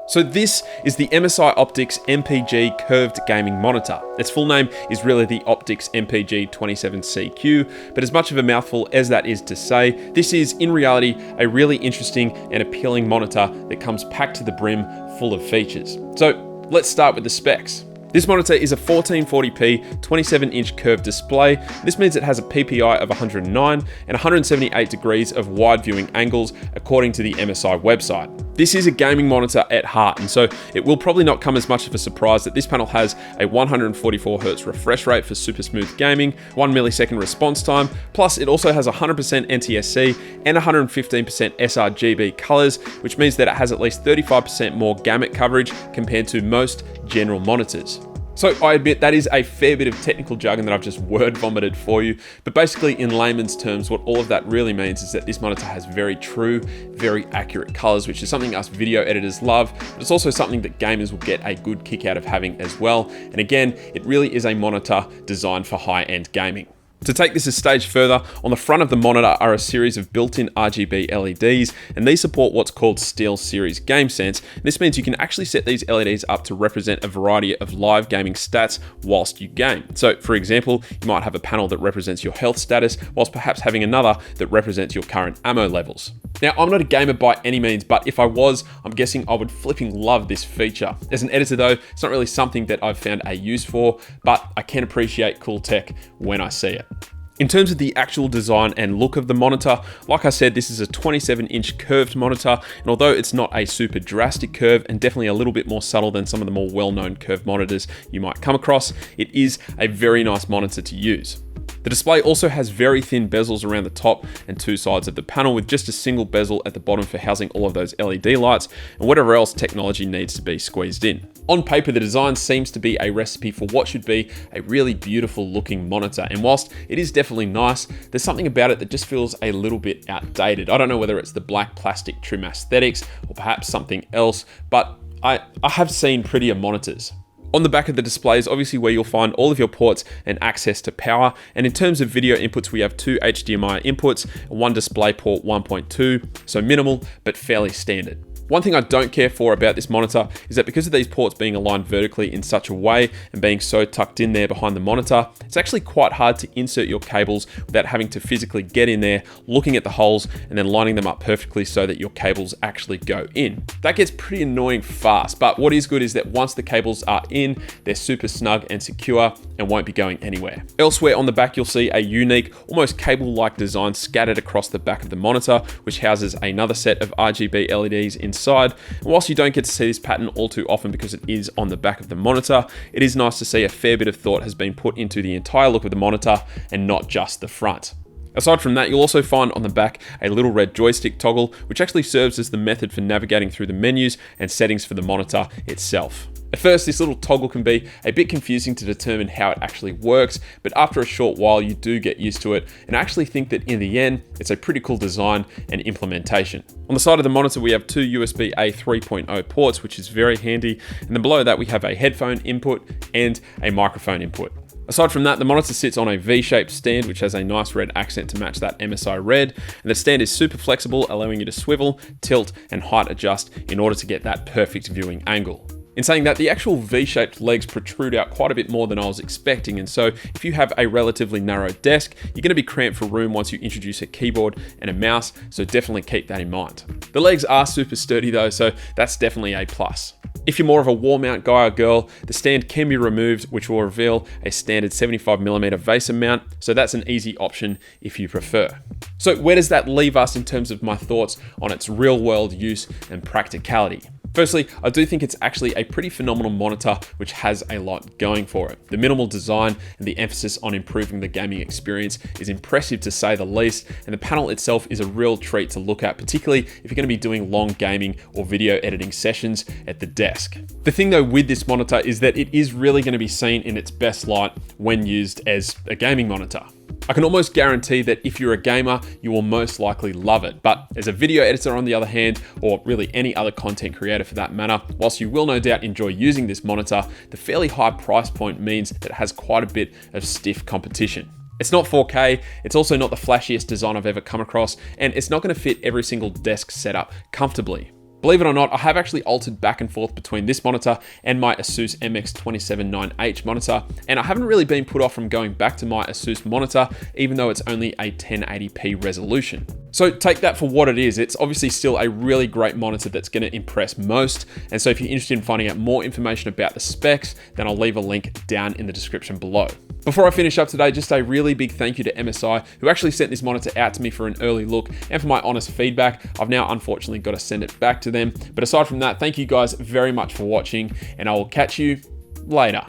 So this is the MSI Optix MPG curved gaming monitor. Its full name is really the Optix MPG27CQ, but as much of a mouthful as that is to say, this is in reality a really interesting and appealing monitor that comes packed to the brim full of features. So let's start with the specs. This monitor is a 1440p 27-inch curved display. This means it has a PPI of 109 and 178 degrees of wide viewing angles according to the MSI website. This is a gaming monitor at heart, and so it will probably not come as much of a surprise that this panel has a 144Hz refresh rate for super smooth gaming, 1 millisecond response time, plus it also has 100% NTSC and 115% sRGB colors, which means that it has at least 35% more gamut coverage compared to most general monitors. So I admit that is a fair bit of technical jargon that I've just word vomited for you, but basically in layman's terms, what all of that really means is that this monitor has very true, very accurate colors, which is something us video editors love, but it's also something that gamers will get a good kick out of having as well. And again, it really is a monitor designed for high-end gaming. To take this a stage further, on the front of the monitor are a series of built-in RGB LEDs, and these support what's called SteelSeries GameSense. This means you can actually set these LEDs up to represent a variety of live gaming stats whilst you game. So for example, you might have a panel that represents your health status, whilst perhaps having another that represents your current ammo levels. Now, I'm not a gamer by any means, but if I was, I'm guessing I would flipping love this feature. As an editor though, it's not really something that I've found a use for, but I can appreciate cool tech when I see it. In terms of the actual design and look of the monitor, like I said, this is a 27-inch curved monitor, and although it's not a super drastic curve and definitely a little bit more subtle than some of the more well-known curved monitors you might come across, it is a very nice monitor to use. The display also has very thin bezels around the top and two sides of the panel, with just a single bezel at the bottom for housing all of those LED lights and whatever else technology needs to be squeezed in. On paper, the design seems to be a recipe for what should be a really beautiful looking monitor, and whilst it is definitely nice, there's something about it that just feels a little bit outdated. I don't know whether it's the black plastic trim aesthetics or perhaps something else, but I have seen prettier monitors. On the back of the display is obviously where you'll find all of your ports and access to power. And in terms of video inputs, we have two HDMI inputs and one DisplayPort 1.2, so minimal but fairly standard. One thing I don't care for about this monitor is that because of these ports being aligned vertically in such a way and being so tucked in there behind the monitor, it's actually quite hard to insert your cables without having to physically get in there, looking at the holes and then lining them up perfectly so that your cables actually go in. That gets pretty annoying fast, but what is good is that once the cables are in, they're super snug and secure and won't be going anywhere. Elsewhere on the back, you'll see a unique, almost cable-like design scattered across the back of the monitor, which houses another set of RGB LEDs inside. And whilst you don't get to see this pattern all too often because it is on the back of the monitor, it is nice to see a fair bit of thought has been put into the entire look of the monitor and not just the front. Aside from that, you'll also find on the back a little red joystick toggle, which actually serves as the method for navigating through the menus and settings for the monitor itself. At first, this little toggle can be a bit confusing to determine how it actually works, but after a short while, you do get used to it, and I actually think that in the end, it's a pretty cool design and implementation. On the side of the monitor, we have two USB-A 3.0 ports, which is very handy, and then below that, we have a headphone input and a microphone input. Aside from that, the monitor sits on a V-shaped stand, which has a nice red accent to match that MSI red, and the stand is super flexible, allowing you to swivel, tilt, and height adjust in order to get that perfect viewing angle. In saying that, the actual V-shaped legs protrude out quite a bit more than I was expecting, and so if you have a relatively narrow desk, you're going to be cramped for room once you introduce a keyboard and a mouse, so definitely keep that in mind. The legs are super sturdy though, so that's definitely a plus. If you're more of a wall mount guy or girl, the stand can be removed, which will reveal a standard 75mm VESA mount, so that's an easy option if you prefer. So where does that leave us in terms of my thoughts on its real world use and practicality? Firstly, I do think it's actually a pretty phenomenal monitor which has a lot going for it. The minimal design and the emphasis on improving the gaming experience is impressive to say the least, and the panel itself is a real treat to look at, particularly if you're going to be doing long gaming or video editing sessions at the desk. The thing though with this monitor is that it is really going to be seen in its best light when used as a gaming monitor. I can almost guarantee that if you're a gamer, you will most likely love it. But as a video editor on the other hand, or really any other content creator for that matter, whilst you will no doubt enjoy using this monitor, the fairly high price point means that it has quite a bit of stiff competition. It's not 4K, it's also not the flashiest design I've ever come across, and it's not going to fit every single desk setup comfortably. Believe it or not, I have actually altered back and forth between this monitor and my Asus MX279H monitor, and I haven't really been put off from going back to my Asus monitor, even though it's only a 1080p resolution. So take that for what it is. It's obviously still a really great monitor that's going to impress most. And so if you're interested in finding out more information about the specs, then I'll leave a link down in the description below. Before I finish up today, just a really big thank you to MSI, who actually sent this monitor out to me for an early look and for my honest feedback. I've now unfortunately got to send it back to them. But aside from that, thank you guys very much for watching, and I will catch you later.